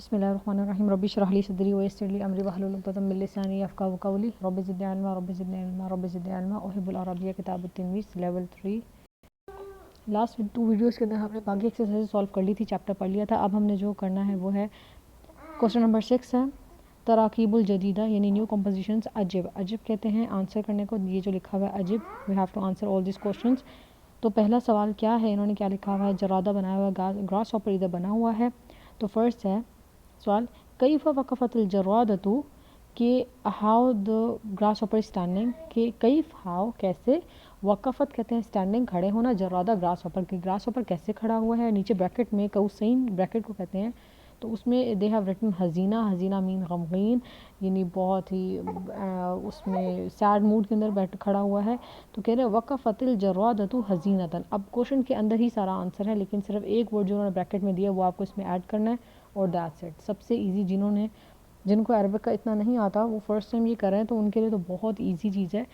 बिस्मिल्लाहिर्रहमानिर्रहीम रब्बि इश्रह ली सदरी वयस्सिर ली अमरी वहलुल उक़दतम मिन लिसानी यफ़क़हू क़ौली rabbi ज़िदनी इल्मा rabbi ज़िदनी इल्मा rabbi ज़िदनी इल्मा उहिब्बुल अरबिय्या किताबुत तिनवीस level 3। Last 2 videos के अंदर हमने बाकी एक्सरसाइज सॉल्व कर ली थी, चैप्टर पढ़ लिया था। अब हमने जो करना है वो है क्वेश्चन नंबर 6 है तराकीबुल जदीदा यानी न्यू कंपोजिशंस। अजिब अजिब कहते हैं आंसर करने को। ये जो लिखा हुआ है अजिब, we have to answer all this questions. तो पहला सवाल क्या है, इन्होंने क्या लिखा हुआ है, जरादा बनाया हुआ है, ग्रास हॉपर इधर बना हुआ है। तो फर्स्ट है सवाल कैफ़ वक़फ़तुल जरादतु कि how the grass hopper standing, कि कैफ़ हाउ कैसे, वक़फ़त कहते हैं स्टैंडिंग खड़े होना, जरादा ग्रास हॉपर की ग्रास हॉपर कैसे खड़ा हुआ है। नीचे ब्रैकेट में कौसैन ब्रैकेट को कहते हैं, तो उसमें दे हैव रिटन हज़ीना, हज़ीना मीन गमगीन यानी बहुत ही उसमें सैड मूड के अंदर बैठ खड़ा हुआ है। तो कह रहे हैं वक़फ़तुल जरादतु हज़ीनतन। अब क्वेश्चन के अंदर ही सारा आंसर है, लेकिन सिर्फ एक वर्ड जो उन्होंने ब्रैकेट में दिया वो आपको इसमें ऐड करना है और दैट्स इट। सबसे इजी जिनको अरबिक का इतना नहीं आता वो फर्स्ट टाइम ये कर रहे हैं तो उनके लिए तो बहुत इजी चीज़ है।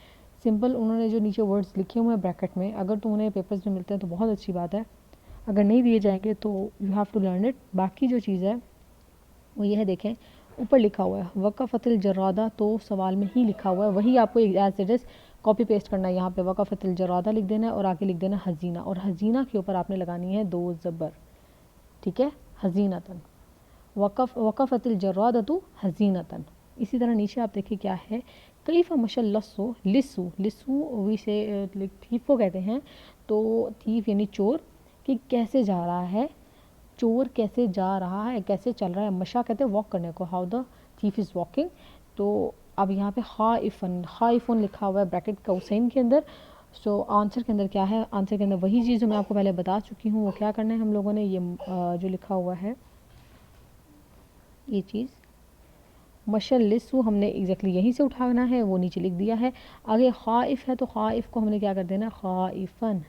सिंपल उन्होंने जो नीचे वर्ड्स लिखे हुए हैं ब्रैकेट में, अगर तो उन्हें पेपर्स में मिलते हैं तो बहुत अच्छी बात है, अगर नहीं दिए जाएंगे तो you have to learn it. बाकी जो चीज़ है वो ये है, देखें ऊपर लिखा हुआ है वक़फ़तुल जरादा, तो सवाल में ही लिखा हुआ है, वही आपको as it is copy paste करना है। यहाँ पे वक़फ़तुल जरादा लिख देना है और आगे लिख देना हज़ीना, और हज़ीना के ऊपर आपने लगानी है 2 ज़बर, ठीक है, हज़ीनतन। वक़फ़तुल जरादतु हज़ीनतन। इसी तरह नीचे आप देखिए क्या है, कैफ़ मशल लस्सु लिस्सु, लिस्सु वी से थीफ को कहते हैं, तो थीफ यानी चोर, कि कैसे जा रहा है, चोर कैसे जा रहा है, कैसे चल रहा है। मशा कहते हैं वॉक करने को, how the thief is walking. तो अब यहाँ पे खाइफन लिखा हुआ है ब्रैकेट कौसैन के अंदर। सो आंसर के अंदर क्या है, आंसर के अंदर वही चीज़ जो मैं आपको पहले बता चुकी हूँ, वो क्या करना है हम लोगों ने, ये जो लिखा हुआ है ये चीज़ मशल लिस्सु हमने एग्जैक्टली यहीं से उठाना है, वो नीचे लिख दिया है। आगे खाइफ है तो खाइफ को हमने क्या कर देना, खाइफन,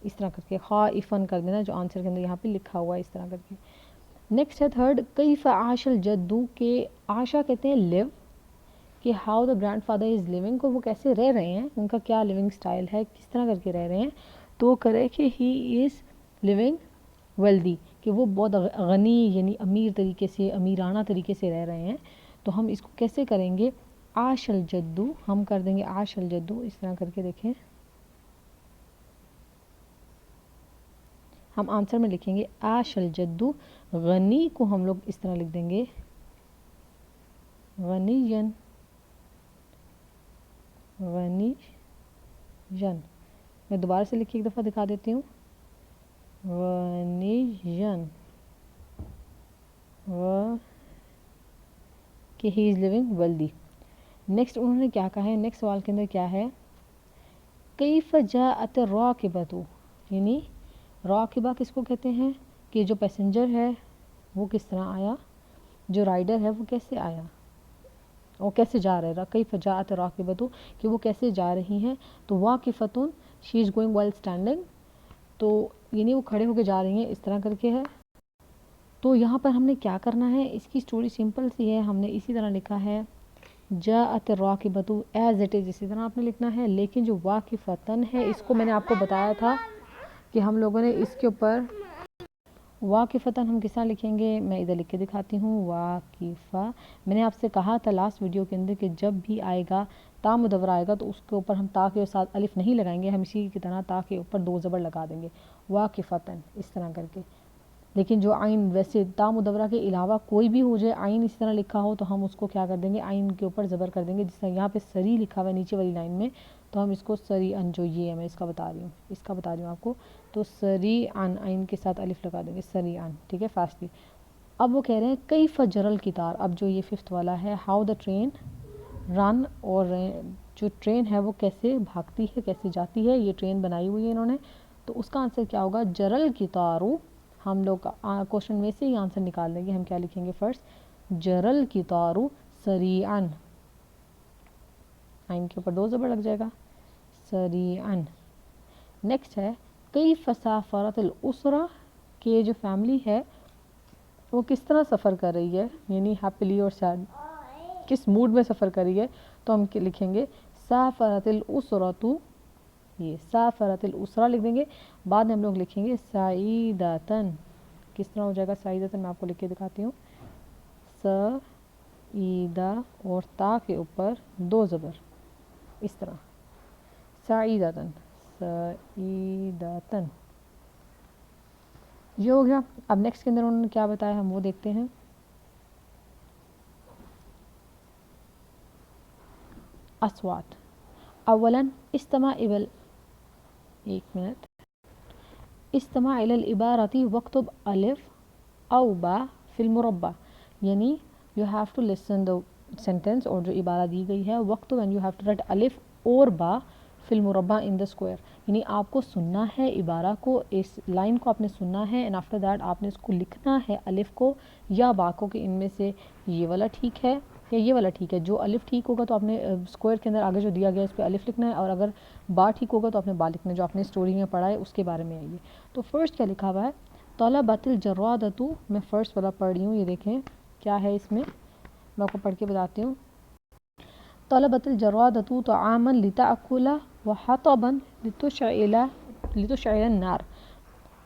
इस तरह करके खाइफन कर देना, जो आंसर के अंदर यहाँ पे लिखा हुआ है इस तरह करके। नेक्स्ट है थर्ड कैफ़ आशल जद्दू, के आशा कहते हैं लिव, कि how the grandfather is living, को वो कैसे रह रहे हैं, उनका क्या लिविंग स्टाइल है, किस तरह करके रह रहे हैं। तो करे कि ही इज़ लिविंग वेल्दी, कि वो बहुत गनी यानी अमीर तरीके से, अमीराना तरीके से रह रहे हैं। तो हम इसको कैसे करेंगे, आशल जद्दू, हम कर देंगे आशल जद्दू इस तरह करके। देखें हम आंसर में लिखेंगे आशल जद्दू, गनी को हम लोग इस तरह लिख देंगे गनीयन, गनीयन। मैं दोबारा से लिखी एक दफ़ा दिखा देती हूँ, गनीयन, कि he is living wealthy. Next उन्होंने क्या कहा है, नेक्स्ट सवाल के अंदर क्या है, कैफ़ जाअत राकिबतु, यानी राकिबा किसको कहते हैं, कि जो पैसेंजर है वो किस तरह आया, जो राइडर है वो कैसे आया, वो कैसे जा रहे हैं। कैफ़ जाअत राकिबतु, कि वो कैसे जा रही हैं। तो वाकिफ़तुन she is going while standing, तो यानी वो खड़े होकर जा रही हैं इस तरह करके है। तो यहाँ पर हमने क्या करना है, इसकी स्टोरी सिंपल सी है, हमने इसी तरह लिखा है जाअत राकिबतु एज इट इज़, इसी तरह आपने लिखना है। लेकिन जो वाकिफ़तन है इसको मैंने आपको बताया था कि हम लोगों ने इसके ऊपर वाकिफ़तन हम किस तरह लिखेंगे, मैं इधर लिख के दिखाती हूँ। वाकिफ़ा, मैंने आपसे कहा था लास्ट वीडियो के अंदर कि जब भी आएगा ता मुदव्वर आएगा तो उसके ऊपर हम ता के साथ अलिफ नहीं लगाएंगे, हम इसी की तरह ता के ऊपर 2 ज़बर लगा देंगे, वाकिफ़तन इस तरह करके। लेकिन जो आइन वैसे ता मुदव्वरा के अलावा कोई भी हो जाए, आइन इस तरह लिखा हो तो हम उसको क्या कर देंगे, आइन के ऊपर ज़बर कर देंगे। जिस तरह यहाँ पे सरी लिखा हुआ है नीचे वाली लाइन में, तो हम इसको सरी अन, जो ये है मैं इसका बता रही हूँ आपको, तो सरी अन आइन के साथ अलिफ लगा देंगे, सरी अन, ठीक है, फास्टली। अब वो कह रहे हैं कैफ़ जरल कितार, अब जो ये 5th वाला है, हाउ द ट्रेन रन, और जो ट्रेन है वो कैसे भागती है, कैसे जाती है, ये ट्रेन बनाई हुई है इन्होंने। तो उसका आंसर क्या होगा, जरल कितारू, हम लोग क्वेश्चन में से ही आंसर निकाल लेंगे। हम क्या लिखेंगे फर्स्ट, जरल कितारू सरीअन, आइन के ऊपर 2 ज़बर लग जाएगा, सरीअन। नेक्स्ट है कैफ़ साफ़रतुल उसरा, के जो फैमिली है वो किस तरह सफ़र कर रही है, यानी हैप्पीली और सैड, किस मूड में सफ़र कर रही है। तो हम लिखेंगे साफ़रतुल उसरतु, ये साफ़रतुल उसरा लिख देंगे। बाद में हम लोग लिखेंगे सईदतन, किस तरह हो जाएगा सईदतन, मैं आपको लिख के दिखाती हूँ। सईदा और ता के ऊपर 2 ज़बर, इस तरह सईदतन, सईदतन, ये हो गया। अब नेक्स्ट के अंदर उन्होंने क्या बताया हम वो देखते हैं। अस्वात, अवलन इस्तमा इबल, एक मिनट, इस्तमा इलल इबारती वक्तुब अलिफ औ बा फिल मुरब्बा, यानी you have to listen the sentence, और जो इबारा दी गई है वक्तुब, and you have to write अलिफ और बा फिल मुरब्बा इन द स्क्वायर, यानी आपको सुनना है इबारा को, इस लाइन को आपने सुनना है, एंड आफ्टर दैट आपने इसको लिखना है अलिफ को या बा को, कि इनमें से ये वाला ठीक है या ये वाला ठीक है। जो अलिफ ठीक होगा तो आपने स्क्वायर के अंदर आगे जो दिया गया इस पर अलिफ लिखना है, और अगर बा ठीक होगा तो आपने बा लिखना है, जो आपने स्टोरी में पढ़ा है उसके बारे में आइए। तो फर्स्ट क्या लिखा हुआ है, तलबतिल जर्रादतु, मैं फर्स्ट वाला पढ़ रही हूँ, ये देखें क्या है इसमें, मैं आपको पढ़ के बताती हूँ। तलबतिल जर्रादतु तआमन लिताकुला व हतबन लितुशइला नार,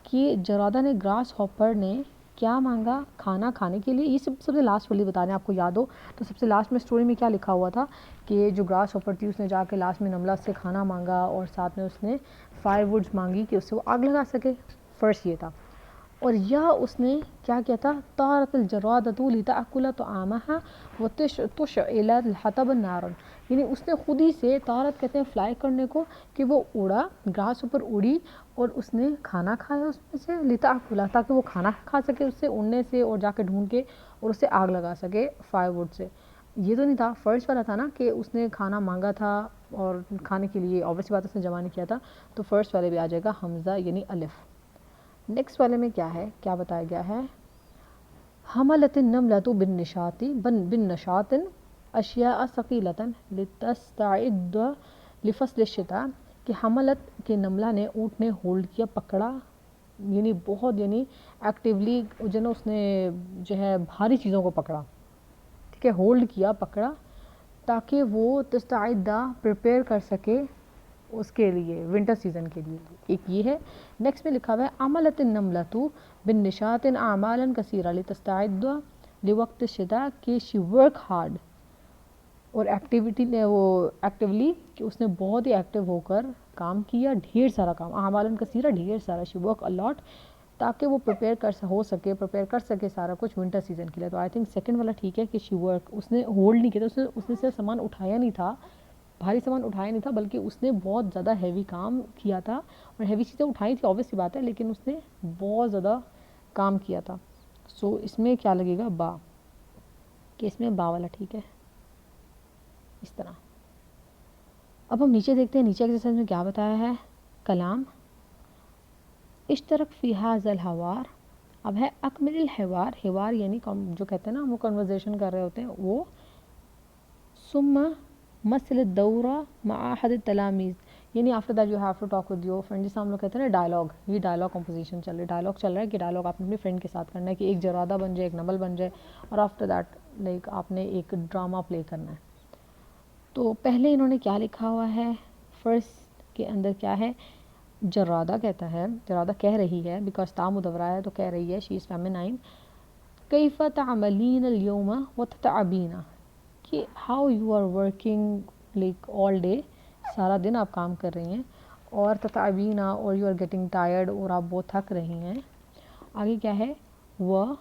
कि जरादा ने, ग्रास हॉपर ने क्या मांगा, खाना खाने के लिए। ये सबसे लास्ट वाली बता रहे हैं, आपको याद हो तो सबसे लास्ट में स्टोरी में क्या लिखा हुआ था कि जो ग्रास हॉपर थी उसने जाके लास्ट में नमला से खाना मांगा, और साथ में उसने फायरवुड्स मांगी कि उससे वो आग लगा सके, फर्स्ट ये था। और यह उसने क्या किया था, तारतल जरादतु लिताकुला तआमहा व तुशइला हतब नारन, यानी उसने खुद ही से, तारत कहते हैं फ्लाई करने को, कि वो उड़ा, ग्रास ऊपर उड़ी और उसने खाना खाया उसमें से, लिताकुला, ताकि वो खाना खा सके उससे, उड़ने से, और जाके ढूंढ के और उससे आग लगा सके फायरवुड से। ये तो नहीं था, फर्स्ट वाला था ना कि उसने खाना मांगा था और खाने के लिए, ऑब्वियसली बात उसने जमा नहीं किया था, तो फर्स्ट वाले भी आ जाएगा हमज़ा यानी अलिफ। नेक्स्ट वाले में क्या है, क्या बताया गया है, हमलतिन नमलतु बिन निशाती बिन नशातिन अशिया सकीलतन लितस्ताइद लिफसल शिता, कि हमलत के नमला ने, ऊँट ने होल्ड किया, पकड़ा, यानी बहुत, यानी एक्टिवली जो ना उसने जो है भारी चीज़ों को पकड़ा, ठीक है, होल्ड किया, पकड़ा, ताकि वो तस्ताइदा प्रिपेयर कर सके उसके लिए, विंटर सीज़न के लिए। एक ये है। नेक्स्ट में लिखा हुआ है अमलतिन नमलतु बिन निशातिन आमालन कसीरा लितस्ताइद लिवक्त शिता, कि शी वर्क हार्ड, और एक्टिविटी ने वो एक्टिवली, कि उसने बहुत ही एक्टिव होकर काम किया, ढेर सारा काम, आमालन कसीरा, ढेर सारा, शी वर्क अलॉट, ताकि वो प्रिपेयर कर सके सारा कुछ विंटर सीज़न के लिए। तो आई थिंक सेकंड वाला ठीक है कि शी वर्क, उसने होल्ड नहीं किया था, उसने सिर्फ सामान उठाया नहीं था, भारी सामान उठाया नहीं था, बल्कि उसने बहुत ज़्यादा हैवी काम किया था, और हैवी चीज़ें उठाई थी ऑब्वियस सी बात है, लेकिन उसने बहुत ज़्यादा काम किया था। सो इसमें क्या लगेगा, बा, कि इसमें बा वाला ठीक है, इस तरह। अब हम नीचे देखते हैं, नीचे एक्सरसाइज में क्या बताया है, कलाम इश्तरक फ़ी हाज़ल हवार, अब है अकमिल हिवार, हिवार यानी जो कहते हैं ना, वो कन्वर्सेशन कर रहे होते हैं वो, सुम्मा मसल दौरा माहद तलामीज़, यानी after that you have to talk with your friend, जिसे हम लोग कहते हैं ना डायलॉग, ये डायलॉग कंपोजिशन चल रही है, डायलॉग चल रहा है कि डायलॉग आपने अपने फ्रेंड के साथ करना है, कि एक जरादा बन जाए, एक नमल बन जाए, और आफ्टर दैट लाइक आपने एक ड्रामा प्ले करना है। तो पहले इन्होंने क्या लिखा हुआ है, फर्स्ट के अंदर क्या है, जरादा कहता है, जरादा कह रही है, बिकॉज ता मुदवरा है तो कह रही है, शी इज़ फेमिनाइन, कैफ़ तअमलीन अल-यौमा व ततअबीना, कि how you are working like all day, सारा दिन आप काम कर रही हैं, और ततअबीना, और यू आर गेटिंग टायर्ड, और आप बहुत थक रही हैं। आगे क्या है, व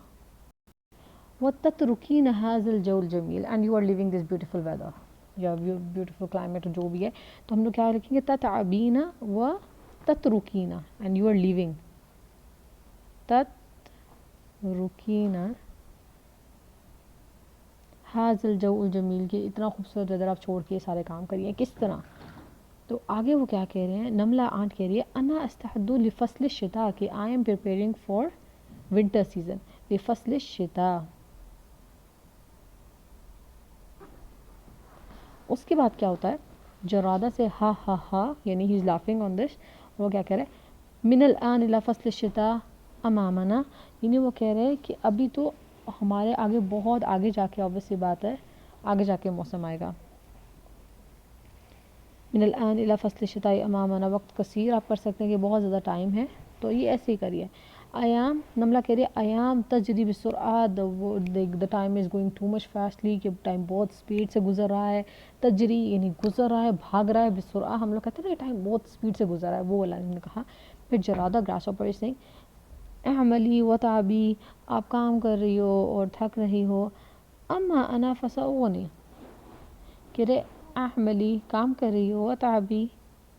ततरुकीन हाज़ल जौल जमील, and you are living this beautiful weather, या ब्यूटीफुल क्लाइमेट, जो भी है, तो हम लोग क्या लिखेंगे, ततअबीना व ततरुकीना, एंड यू आर लिविंग, ततरुकीना हाज़ल जौल जमील, के इतना खूबसूरत वेदर आप छोड़ के सारे काम करिए, किस तरह। तो आगे वो क्या कह रहे हैं, नमला आंट कह रही है, अना अस्तहद्दु लिफसल शिता, कि I am preparing for winter season, लिफसल शिता। उसके बाद क्या होता है, जरादा से हा हा हा, यानी he is laughing on this, वो क्या कह रहे हैं, मिनल आन इला फसल शिता अमामना, यानी वो कह रहे हैं कि अभी तो हमारे आगे, बहुत आगे जाके, ऑब्वियस सी बात है, आगे जाके मौसम आएगा। मिनल आन इला फसल शिता अमामना, वक्त कसीर आप कर सकते हैं कि बहुत ज़्यादा टाइम है, तो ये ऐसे ही करिए। आयाम, नमला कह रही है आयाम तजरी बिसुरआत, the time is going too much fastly, कि टाइम बहुत स्पीड से गुजर रहा है, तजरी यानी गुजर रहा है, भाग रहा है, बिसुरआ हम लोग कहते हैं ना कि टाइम बहुत स्पीड से गुजर रहा है, वो वाला इन्होंने कहा। फिर जरादा ग्रासहॉपर इज सेइंग अमली व ताबी, आप काम कर रही हो और थक रही हो, अम्मा अना फसऊनी, कह रहे अमली काम कर रही हो, व ताबी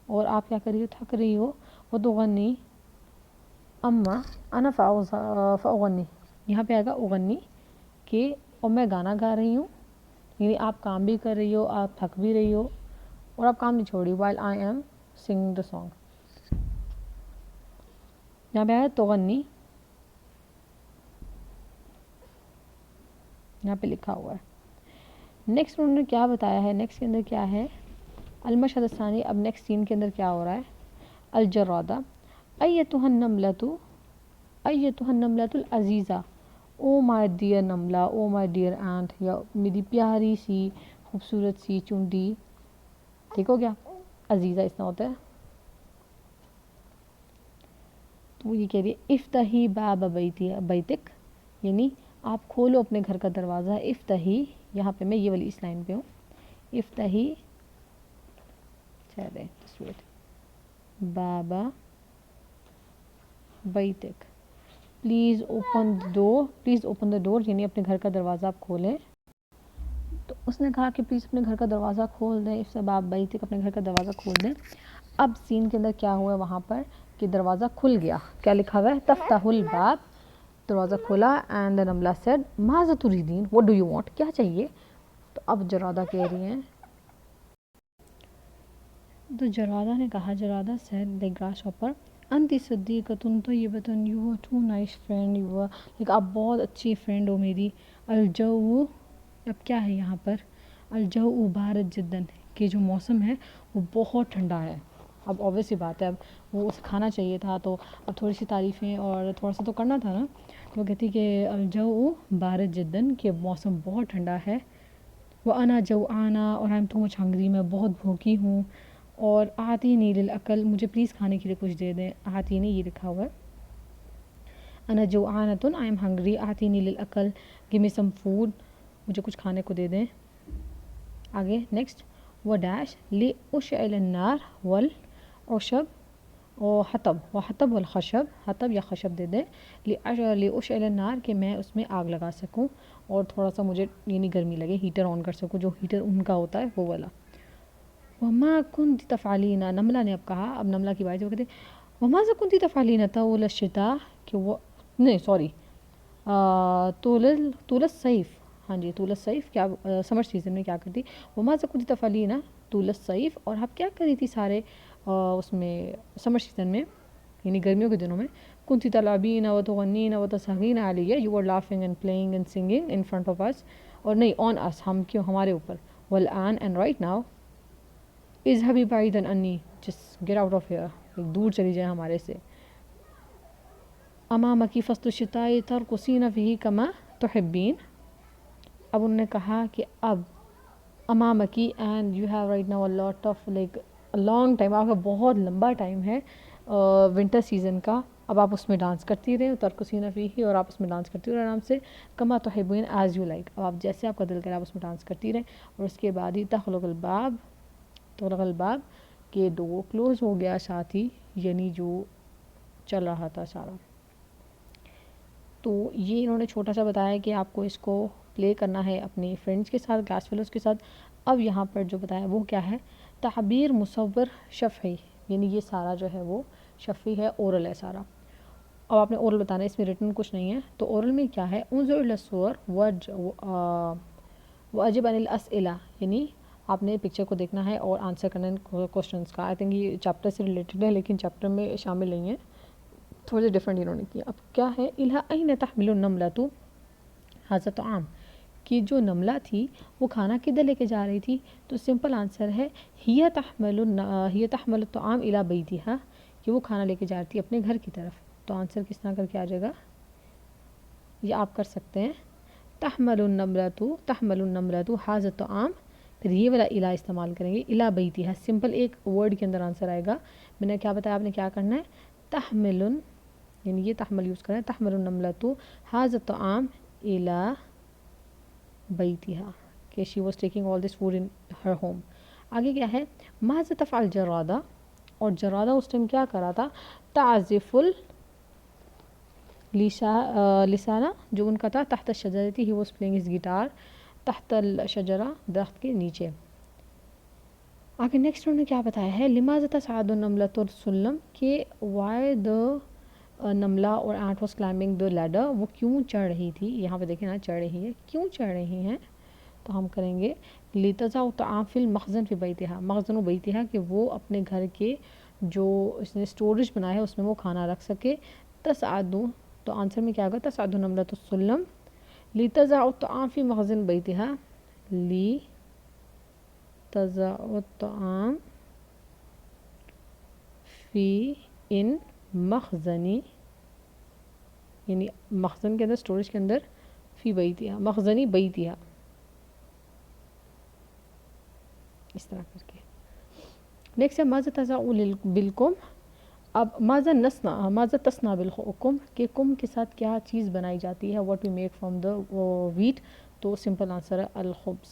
और आप क्या कर रही हो, थक रही हो, व तुगन्नी अम्मा अना फ़अग़नी, यहाँ पे आएगा उगन्नी कि और मैं गाना गा रही हूँ, यानी आप काम भी कर रही हो, आप थक भी रही हो और आप काम नहीं छोड़ रही, while I am singing the song. यहाँ पे आया तुगन्नी, यहाँ पे लिखा हुआ है। नेक्स्ट उन्होंने क्या बताया है, नेक्स्ट के अंदर क्या है, अलमशहद सानी, अब नेक्स्ट सीन के अंदर क्या हो रहा है, अलजरादा अय्यतुहन नमलतु, अय्यतुहन नमलतुल अजीज़ा, ओ माय डियर नमला, ओ माय डियर एंट, या मेरी प्यारी सी खूबसूरत सी चुंडी, ठीक हो गया, अजीज़ा इतना होता है। तो ये कह रही है इफ्तही बाब बैतिक, यानी आप खोलो अपने घर का दरवाज़ा, इफ्तही, यहाँ पे मैं ये वाली इस लाइन पे हूँ, इफ्तही बाबा बैतिक, please open the door, please open the door, यानी अपने घर का दरवाज़ा आप खोलें। तो उसने कहा कि प्लीज़ अपने घर का दरवाज़ा खोल दें, इफ्तह बाब बैतिक, अपने घर का दरवाज़ा खोल दें। अब सीन के अंदर क्या हुआ है वहाँ पर कि दरवाज़ा खुल गया, क्या लिखा हुआ है, तफ्ताहुल बाब, दरवाज़ा खोला, एंड द नमला सेड माज़ा तुरीदीन, व्हाट डू यू वांट, क्या चाहिए। तो अब जरादा कह रही हैं, तो जरादा ने कहा, जरादा सेड द ग्रासहॉपर अंति सद्दीक़तुन तय्यबतुन, you are too nice friend, you are like, आप बहुत अच्छी फ्रेंड हो मेरी। अलजऊ, अब क्या है यहाँ पर, अलजऊ बारद जिद्दन, कि जो मौसम है वो बहुत ठंडा है। अब ऑब्वियस सी बात है, अब वो उसे खाना चाहिए था, तो अब थोड़ी सी तारीफ़ें और थोड़ा सा तो करना था ना। वो कहती कि अलजऊ बारद जिद्दन, कि मौसम बहुत ठंडा है, वो अना जो आना, और I am too much hungry, मैं बहुत भूखी हूँ, और आती नहीं लिल अकल, मुझे प्लीज़ खाने के लिए कुछ दे दें, आती नहीं ये लिखा हुआ है, अना जो आनतुन, आई एम हंग्री, आती नहीं लिल अकल, गिव मी सम फूड, मुझे कुछ खाने को दे दें। आगे नेक्स्ट, व डैश ले उशअल अन्नार वल उशब और हतब, व हतब वल खशब, हतब या खशब दे दें, ले उशअल अन्नार, कि मैं उसमें आग लगा सकूं और थोड़ा सा मुझे यानी गर्मी लगे, हीटर ऑन कर सकूं, जो हीटर उनका होता है वो वाला। वमा कुंती तफ़ालीना, नमला ने अब कहा, अब नमला की बात, वो कहते वमा ज़ा कुंती तफ़ालीना तौल शिता, कि वो नहीं सॉरी तूल सैफ़, हाँ जी तूल सैफ़, क्या समर सीज़न में क्या करती, वमा ज़ा कुंती तफ़ालीना तूल सैफ़, और आप क्या करी थी सारे उसमें समर सीज़न में, यानी गर्मियों के दिनों में, कुंती तलाबीना व तुगन्नीना व तसगीना अलैया, you were laughing and playing and singing in front of us, और नहीं ऑन अस, हम क्यों हमारे ऊपर, वल आन एंड राइट नाउ इज़हबी बाइदन अन्नी, just get out of here, दूर चली जाए हमारे से। अमामा की फ़स्ल शिताई तरकुसीना फ़ीही कमा तुहिब्बीन, अब उन्होंने कहा कि अब अमामा की, and you have right now a lot of like a long time, आपका बहुत लंबा टाइम है विंटर सीज़न का, अब आप उसमें डांस करती रहे, तरकुसीना फ़ीही, और आप उसमें डांस करती रहे आराम से, कमा तुहिब्बीन एज़ यू लाइक, अब आप जैसे आपका दिल करे आप उसमें डांस करती रहे। और उसके बाद ही तखलुक़ुल बाब, तगलक़ुल बाब, के डोर क्लोज़ हो गया साथ ही, यानी जो चल रहा था सारा। तो ये इन्होंने छोटा सा बताया कि आपको इसको प्ले करना है अपने फ्रेंड्स के साथ, क्लास फेलोज़ के साथ। अब यहाँ पर जो बताया वो क्या है, ताबीर मुसव्वर शफ़ी, यानी ये सारा जो है वो शफ़ी है, ओरल है सारा। अब आपने ओरल बताना है, इसमें रिटन कुछ नहीं है। तो ओरल में क्या है, उन्ज़ुर इला सुवर व अजिब अनिल अस्इला, यानी आपने पिक्चर को देखना है और आंसर करना है क्वेश्चंस का। आई थिंक ये चैप्टर से रिलेटेड है लेकिन चैप्टर में शामिल नहीं है, थोड़े से डिफरेंट इन्होंने किया। अब क्या है, इल्हा अइन तहमिलु नमलतु हाज़ा तआम, कि जो नमला थी वो खाना किधर लेके जा रही थी। तो सिंपल आंसर है हिया तहमलु तआम इला बैतिहा, कि वो खाना लेके जा रही थी अपने घर की तरफ। तो आंसर किस तरह करके आ जाएगा, ये आप कर सकते हैं, तहमलु नमलतु हाज़ा तआम, फिर ये वाला इला इस्तेमाल करेंगे, इला बैतिहा, सिंपल एक वर्ड के अंदर आंसर आएगा। मैंने क्या बताया, आपने क्या करना है, तहमिलुन یعنی یہ تحمل یوز کریں. تحمل النملۃ ھذا الطعام الی بیتھا کہ she was taking all this food in her home. آگے کیا ہے ماذا تفعل جرادہ, اور جرادہ اس ٹائم کیا کرا تھا, تعزف لسانہ جو ان کا تھا, تحت الشجرۃ he was playing his guitar, تحت الشجرہ درخت کے نیچے. آگے نیکسٹ انہوں نے کیا بتایا ہے, لماذا تصعد النملۃ السلم کہ وائی دا نملہ اور اینٹ واز کلائمبنگ دا لیڈر, وہ کیوں چڑھ رہی تھی, یہاں پہ دیکھیں نا چڑھ رہی ہے, کیوں چڑھ رہی ہیں, تو ہم کریں گے لتضع الطعام فی المخزن فی بیتھا, مخزن و بیتھا کہ وہ اپنے گھر کے جو اس نے اسٹوریج بنایا ہے اس میں وہ کھانا رکھ سکے. تصعد, تو آنسر میں کیا ہوگا, تصعد النملۃ السلم لتضع الطعام فی مخزن بیتھا, لتضع الطعام فی ان مخزنی, یعنی مخزن کے اندر, اسٹوریج کے اندر, فی بیتھا مخزنی بیتھا, اس طرح کر کے. نیکسٹ ہے ماذا تضع بالکم, اب ماذا تصنع بالکم کہ کم کے ساتھ کیا چیز بنائی جاتی ہے, what we make from the wheat, تو سمپل آنسر ہے الخبز,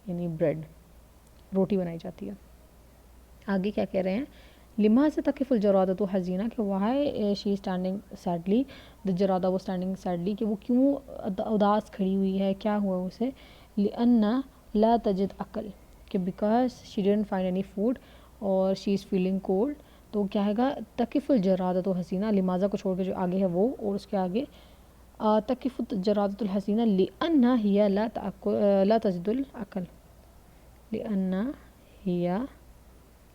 یعنی بریڈ, روٹی بنائی جاتی ہے. آگے کیا کہہ رہے ہیں, لماذا تقف الجرادۃ حزینہ کہ وائی شی اسٹینڈنگ سیڈلی, دا جرادہ وہ اسٹینڈنگ سیڈلی کہ وہ کیوں اداس کھڑی ہوئی ہے, کیا ہوا اسے, لأن لا تجد اکل کہ because she didn't find any food اور شی از فیلنگ کولڈ. تو کیا ہے گا تقف الجرادۃ حسینہ, لماذا کو چھوڑ کے جو آگے ہے وہ, اور اس کے آگے تقف الجرادۃ الحسینہ لأن ہی لا تجد الاکل, لأن ہی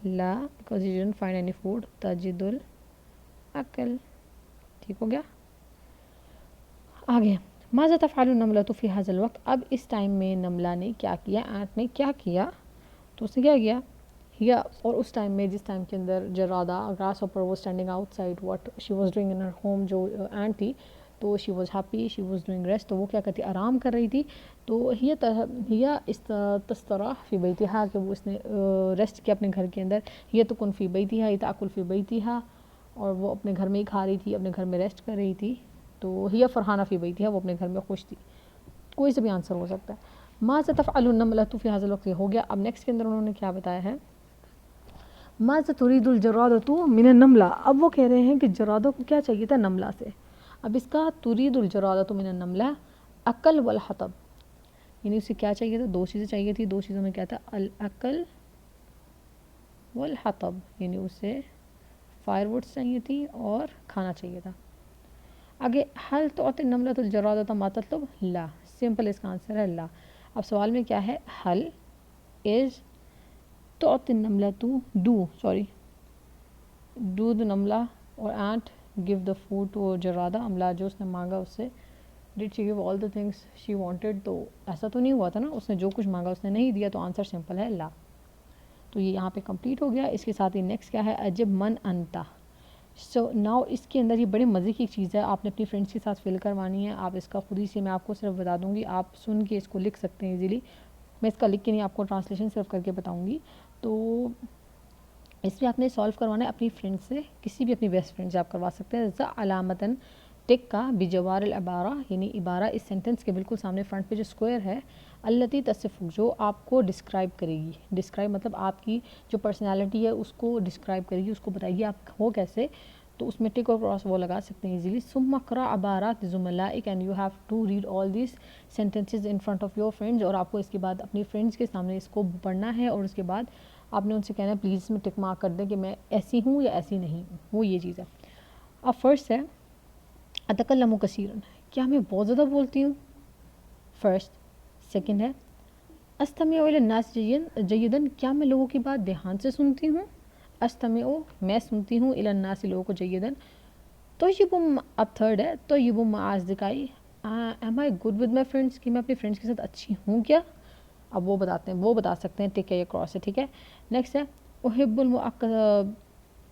لا because you didn't find any food تجد الاکل. ٹھیک ہو گیا. آگے ماذا تفعل النملۃ فی ھذا الوقت, اب اس ٹائم میں نملہ نے کیا کیا, اینٹ نے کیا کیا, تو اس نے کیا کیا, یا اور اس ٹائم میں جس ٹائم کے اندر جرادہ گراس ہوپر وہ standing out side what she was doing in her home, جو اینٹ تھی تو she was happy, she was doing rest, تو وہ کیا کرتی, آرام کر رہی تھی. تو ہی تستراح فی بیتھا کہ وہ اس نے ریسٹ کیا اپنے گھر کے اندر, یہ تکن فی بیتھا, یہ تاکل فی بیتھا, اور وہ اپنے گھر میں ہی کھا رہی تھی, اپنے گھر میں ریسٹ کر رہی تھی. تو ہی فرحانہ فی بیتھا, وہ اپنے گھر میں خوش تھی. کوئی سے بھی آنسر ہو سکتا ہے. ماذا تفعل النملۃ فی ھذا الوقت, یہ ہو گیا. اب نیکسٹ کے اندر انہوں نے کیا بتایا ہے, ماذا تريد الجرادۃ من النملہ, اب وہ کہہ رہے ہیں کہ جرادہ کو کیا چاہیے تھا نملہ سے. اب اس کا تريد الجرادۃ من النملہ اکل والحطب, یعنی اسے کیا چاہیے تھا, دو چیزیں چاہیے تھی, دو چیزوں میں کیا تھا, الاکل والحطب, یعنی اسے فائر وڈس چاہیے تھی اور کھانا چاہیے تھا. آگے حل تعطی النملۃ الجرادۃ ما تطلب, لا, سمپل اس کا آنسر ہے لا. اب سوال میں کیا ہے, حل از تعطی النملۃ ڈو دا نملہ اور ant gave the food to جرادہ, املا جو اس نے مانگا اس سے, did she give all the things she wanted, تو ایسا تو نہیں ہوا تھا نا, اس نے جو کچھ مانگا اس نے نہیں دیا, تو آنسر سمپل ہے لا. تو یہ یہاں پہ کمپلیٹ ہو گیا. اس کے ساتھ ہی نیکسٹ کیا ہے, عجب من انتا. سو ناؤ اس کے اندر یہ بڑے مزے کی چیز ہے, آپ نے اپنی فرینڈس کے ساتھ فل کروانی ہے. آپ اس کا خود ہی سے, میں آپ کو صرف بتا دوں گی, آپ سن کے اس کو لکھ سکتے ہیں ایزیلی, میں اس کا لکھ کے نہیں, آپ کو ٹرانسلیشن صرف کر کے بتاؤں گی. تو اس میں آپ نے سالو کروانا ہے اپنی فرینڈ سے, کسی بھی اپنی بیسٹ فرینڈ سے آپ کروا سکتے ہیں. ذا علامتاً ٹک کا بجوار العبارہ, یعنی عبارہ اس سینٹنس کے بالکل سامنے فرنٹ پہ جو اسکوائر ہے, التی تصف جو آپ کو ڈسکرائب کرے گی, ڈسکرائب مطلب آپ کی جو پرسنالٹی ہے اس کو ڈسکرائب کرے گی, اس کو بتائے گی آپ ہو کیسے, تو اس میں ٹک اور کراس وہ لگا سکتے ہیں ایزیلی. ثم اقرأ عبارات زملائک, and you have to read all these sentences in front of your friends, اور آپ کو اس کے بعد اپنی فرینڈس کے سامنے اس کو پڑھنا ہے, اور اس کے بعد آپ نے ان سے کہنا ہے پلیز اس میں ٹک مارک کر دیں کہ میں ایسی ہوں یا ایسی نہیں ہوں, وہ یہ چیز ہے. اب فرسٹ ہے اتکلم کثیرا, کیا میں بہت زیادہ بولتی ہوں, فرسٹ. سیکنڈ ہے استمع الی الناس جیدا, کیا میں لوگوں کی بات دھیان سے سنتی ہوں, استمع میں سنتی ہوں, الی الناس لوگوں کو جیدا. طیب, اب تھرڈ ہے طیب مع اصدقائی, am I good with my friends, کہ میں اپنی فرینڈس کے ساتھ اچھی ہوں کیا, اب وہ بتاتے ہیں, وہ بتا سکتے ہیں ٹک ہے یا کراس ہے, ٹھیک ہے. نیکسٹ ہے احب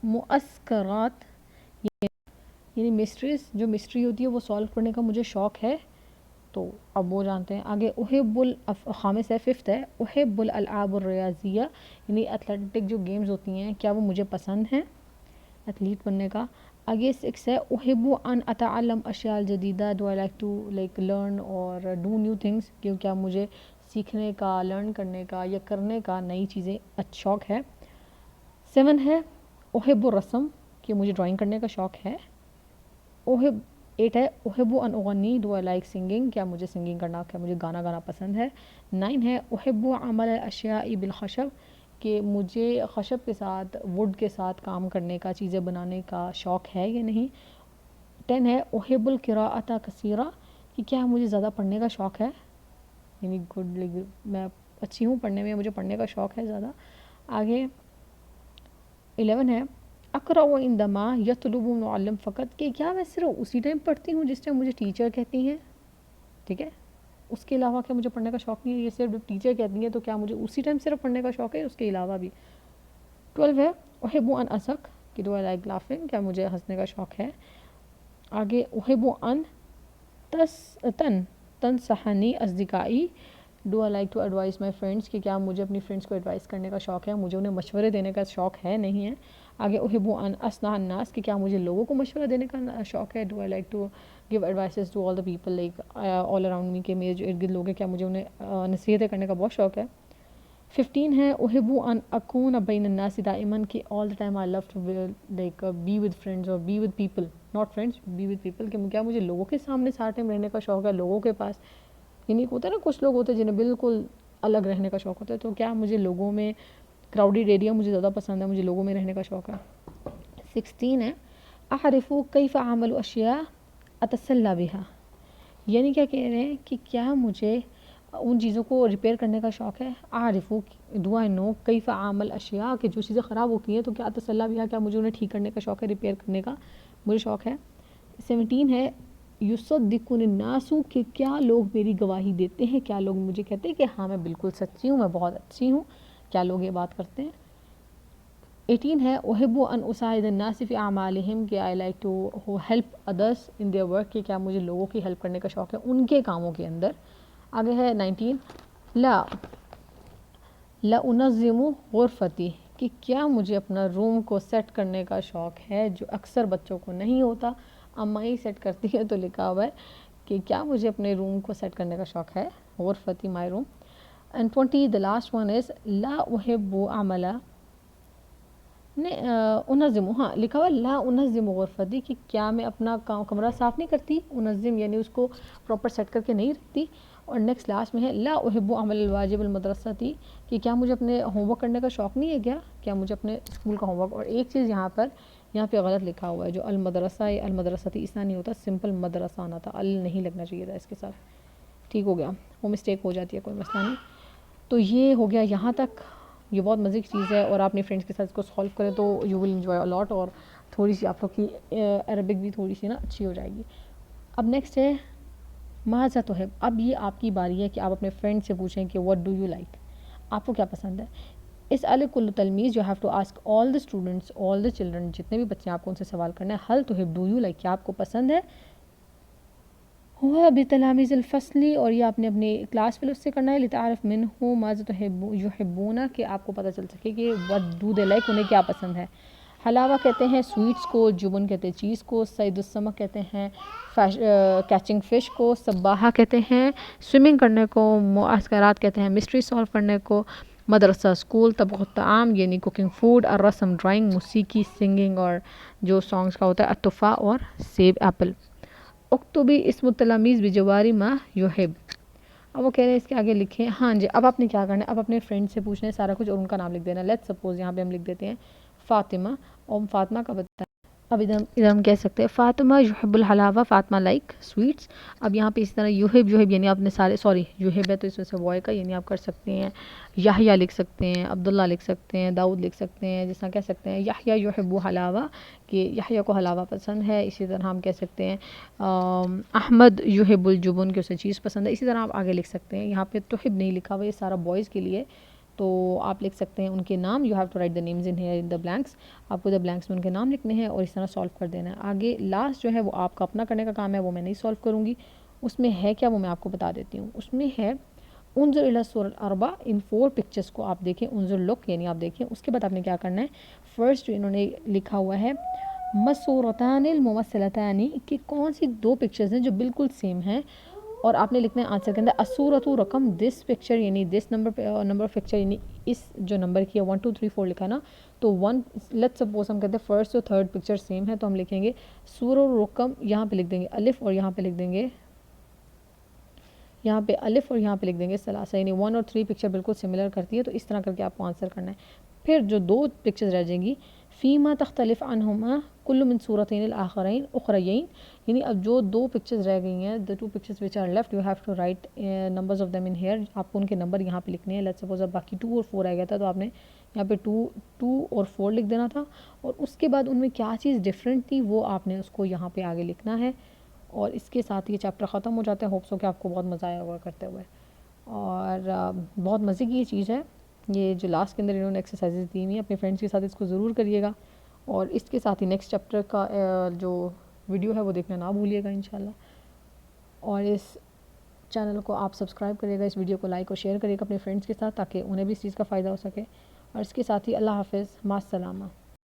المعسکرات, یعنی مسٹریز, جو مسٹری ہوتی ہے وہ سالو کرنے کا مجھے شوق ہے, تو اب وہ جانتے ہیں. آگے احب خامس ہے, ففتھ ہے احب الالعاب الریاضیہ, یعنی ایتھلیٹک جو گیمز ہوتی ہیں کیا وہ مجھے پسند ہیں, ایتھلیٹ بننے کا. آگے 6 ہے احب ان اتعلم اشیاء الجدیدہ، do I like to like learn اور ڈو نیو تھنگس، کیا مجھے سیکھنے کا، لرن کرنے کا یا کرنے کا نئی چیزیں شوق ہے۔ 7 ہے احب الرسم، کہ مجھے ڈرائنگ کرنے کا شوق ہے۔ 8 ہے احب ان اغنی، ڈو آئی لائک سنگنگ، کیا مجھے سنگنگ کرنا، کیا مجھے گانا گانا پسند ہے۔ 9 ہے احب عمل الاشیاء بالخشب، کہ مجھے خشب کے ساتھ، ووڈ کے ساتھ کام کرنے کا، چیزیں بنانے کا شوق ہے یا نہیں۔ 10 ہے احب القراءۃ کثیرہ، کہ کیا مجھے زیادہ پڑھنے کا شوق ہے، یعنی گڈ، میں اچھی ہوں پڑھنے میں، مجھے پڑھنے کا شوق ہے زیادہ۔ آگے 11 ہے اقرأ عندما یطلب معلم فقط، کہ کیا میں صرف اسی ٹائم پڑھتی ہوں جس ٹائم مجھے ٹیچر کہتی ہیں، ٹھیک ہے، اس کے علاوہ کیا مجھے پڑھنے کا شوق نہیں ہے، یہ صرف ٹیچر کہتی ہیں تو کیا مجھے اسی ٹائم صرف پڑھنے کا شوق ہے، اس کے علاوہ بھی۔ 12 ہے احب ان اسق، کہ ڈو آئی لائک لافنگ، کیا مجھے ہنسنے کا شوق ہے۔ آگے احب ان تنصحنی اصدقائی، do I like to advise my friends, کہ کیا مجھے اپنی فرینڈس کو ایڈوائز کرنے کا شوق ہے، مجھے انہیں مشورے دینے کا شوق ہے نہیں ہے۔ آگے احب ان اصنع الناس، کہ کیا مجھے لوگوں کو مشورہ دینے کا شوق ہے، do I like to give advices to all the people like all around me, کہ میرے جو ارد گرد لوگ ہیں کیا مجھے انہیں نصیحتیں کرنے کا بہت شوق ہے۔ 15 ہے احب ان اکون بین الناس دائما، کہ all the time I love to like be with friends اور be with people, not friends, be with people, کہ کیا مجھے لوگوں کے سامنے سارے ٹائم رہنے کا شوق ہے، لوگوں کے پاس، یعنی ہوتا ہے نا کچھ لوگ ہوتے ہیں جنہیں بالکل الگ رہنے کا شوق ہوتا ہے، تو کیا مجھے لوگوں میں، کراؤڈیڈ ایریا مجھے زیادہ پسند ہے، مجھے لوگوں میں رہنے کا شوق ہے۔ 16 ہے اعرف کیف اعمل اشیاء اتسلی بها، یعنی کیا کہہ رہے ہیں کہ کیا مجھے ان چیزوں کو ریپیئر کرنے کا شوق ہے، اعرف، ڈو آئی نو کیف اعمل اشیاء، کہ جو چیزیں خراب ہوتی ہیں تو کیا اتسلی بها، کیا مجھے انہیں ٹھیک کرنے کا شوق ہے، ریپیئر کرنے کا مجھے شوق ہے۔ 17 ہے یصدقنی الناس، کہ کیا لوگ میری گواہی دیتے ہیں، کیا لوگ مجھے کہتے ہیں کہ ہاں میں بالکل سچی ہوں، میں بہت اچھی ہوں، کیا لوگ یہ بات کرتے ہیں۔ 18 ہے احب ان اساعد الناس فی اعمالہم، کہ I like to help others in their work, کہ کیا مجھے لوگوں کی ہیلپ کرنے کا شوق ہے ان کے کاموں کے اندر۔ آگے ہے 19 لا انظم غرفتی، کہ کیا مجھے اپنا روم کو سیٹ کرنے کا شوق ہے، جو اکثر بچوں کو نہیں ہوتا، اماں ہی سیٹ کرتی ہے، تو لکھا ہوا ہے کہ کیا مجھے اپنے روم کو سیٹ کرنے کا شوق ہے، غرفتی my room. And 20 the last one is لا احب عملا انظم، ہاں لکھا ہوا لا انظم غرفتی، کہ کیا میں اپنا کمرہ صاف نہیں کرتی، انظم یعنی اس کو پراپر سیٹ کر کے نہیں رکھتی۔ اور نیکسٹ لاسٹ میں ہے لا احب عمل الواجب المدرستی، کہ کیا مجھے اپنے ہوم ورک کرنے کا شوق نہیں ہے، کیا مجھے اپنے اسکول کا ہوم ورک، اور ایک چیز یہاں پہ غلط لکھا ہوا ہے، جو المدرسہ المدرستی اس طرح نہیں ہوتا، سمپل مدرسہ آنا تھا، ال نہیں لگنا چاہیے تھا اس کے ساتھ، ٹھیک ہو گیا، وہ مسٹیک ہو جاتی ہے، کوئی مسئلہ نہیں۔ تو یہ ہو گیا یہاں تک، یہ بہت مزے کی چیز ہے، اور آپ اپنے فرینڈس کے ساتھ اس کو سالو کریں تو یو ول انجوائے الاٹ، اور تھوڑی سی آپ لوگ کی عربک بھی تھوڑی سی نا اچھی ہو جائے گی۔ اب نیکسٹ ہے ماذا تحب، اب یہ آپ کی باری ہے کہ آپ اپنے فرینڈ سے پوچھیں کہ what do you like، آپ کو کیا پسند ہے۔ اسأل کل تلمیذ، you have to ask all the students, all the children، جتنے بھی بچے ہیں آپ کو ان سے سوال کرنا ہے، هل تحب، do you like، کیا آپ کو پسند ہے، ہوا بتلاميذ الفصل، اور یہ آپ نے اپنے کلاس فیلو سے کرنا ہے، لتعرف منه ماذا تحب يحبون، کہ آپ کو پتہ چل سکے کہ what do they like، انہیں کیا پسند ہے۔ حلاوہ کہتے ہیں سویٹس کو، جبن کہتے ہیں چیز کو، صید السمک کہتے ہیں کیچنگ فش کو، سباحہ کہتے ہیں سوئمنگ کرنے کو، معسکرات کہتے ہیں مسٹری سالو کرنے کو، مدرسہ اسکول، طبخ الطعام یعنی کوکنگ فوڈ، الرسم ڈرائنگ، موسیقی سنگنگ اور جو سانگز کا ہوتا ہے، التفاح اور سیب ایپل۔ اکتبی اسم التلاميذ بجواری ما یحب، اب وہ کہہ رہے ہیں اس کے آگے لکھیں، ہاں جی اب آپ نے کیا کرنا ہے، اب اپنے فرینڈ سے پوچھنا ہے سارا کچھ اور ان کا نام لکھ دینا۔ لیٹ سپوز یہاں پہ ہم لکھ دیتے ہیں فاطمہ، اور فاطمہ کا بتا، اب ادھر ہم کہہ سکتے ہیں فاطمہ یحب الحلاوہ، فاطمہ لائک سویٹس۔ اب یہاں پہ اس طرح یحب یعنی آپ نے سارے، سوری یحب ہے تو اس وجہ سے بوائے کا، یعنی آپ کر سکتے ہیں یحییٰ لکھ سکتے ہیں، عبداللہ لکھ سکتے ہیں، داؤد لکھ سکتے ہیں، جس طرح کہہ سکتے ہیں یحییٰ یحب حلاوہ، کہ یحییٰ کو حلاوہ پسند ہے۔ اسی طرح ہم کہہ سکتے ہیں احمد یحب الجبن، کہ اسے چیز پسند ہے۔ اسی طرح آپ آگے لکھ سکتے ہیں، یہاں پہ تحب نہیں لکھا ہوا، یہ سارا بوائز کے لیے، تو آپ لکھ سکتے ہیں ان کے نام، you have to write the names in here in the blanks, آپ کو دا بلینکس میں ان کے نام لکھنے ہیں اور اس طرح سالو کر دینا ہے۔ آگے لاسٹ جو ہے وہ آپ کا اپنا کرنے کا کام ہے، وہ میں نہیں سالو کروں گی، اس میں ہے کیا وہ میں آپ کو بتا دیتی ہوں۔ اس میں ہے انظر الی الصور الاربع، ان 4 پکچرز کو آپ دیکھیں، انظر لک یعنی آپ دیکھیں، اس کے بعد آپ نے کیا کرنا ہے، فرسٹ جو انہوں نے لکھا ہوا ہے मसूरतान मुमस्सलतानी कि कौन सी दो पिक्चर्स हैं जो बिल्कुल सेम हैं, और आपने लिखना है आंसर के अंदर असूरतु रकम दिस पिक्चर यानी दिस नंबर ऑफ पिक्चर यानी इस जो नंबर की है 1 2 3 4 लिखा ना, तो 1 लेट्स सपोज हम कहते हैं फर्स्ट और थर्ड पिक्चर सेम है, तो हम लिखेंगे सूर रकम, यहाँ पे लिख देंगे अलिफ और यहाँ पे लिख देंगे, यहाँ पे अलिफ और यहाँ पे लिख देंगे सलासा, यानी 1 और 3 पिक्चर बिल्कुल सिमिलर करती है, तो इस तरह करके आपको आंसर करना है। फिर जो दो पिक्चर्स रह जाएंगी फ़ीमा तख्तलिफ अनहुमा कुल्लु मिन सूरतैन आखरैन उखरयैन, यानी अब जो दो पिक्चर्स रह गई हैं, the two pictures which are left you have to write numbers of them in here, आपको उनके नंबर यहाँ पे लिखने हैं। लेट्स सपोज अब बाकी 2 और 4 रह गया था, तो आपने यहाँ पे 2 और 4 लिख देना था, और उसके बाद उनमें क्या चीज़ डिफरेंट थी वो आपने उसको यहाँ पे आगे लिखना है। और इसके साथ ये चैप्टर ख़त्म हो जाता है। होप्स हो कि आपको बहुत मज़ा आया होगा करते हुए, और बहुत मज़े की ये चीज़ है। ये जो लास्ट के अंदर इन्होंने एक्सरसाइजेज दी हुई हैं, अपने फ्रेंड्स के साथ इसको ज़रूर करिएगा, और इसके साथ ही नेक्स्ट चैप्टर का जो वीडियो है वो देखना ना भूलिएगा इंशाल्लाह। और इस चैनल को आप सब्सक्राइब करिएगा, इस वीडियो को लाइक और शेयर करिएगा अपने फ्रेंड्स के साथ, ताकि उन्हें भी इस चीज़ का फ़ायदा हो सके। और इसके साथ ही अल्लाह हाफ़िज़, मास्सलामा।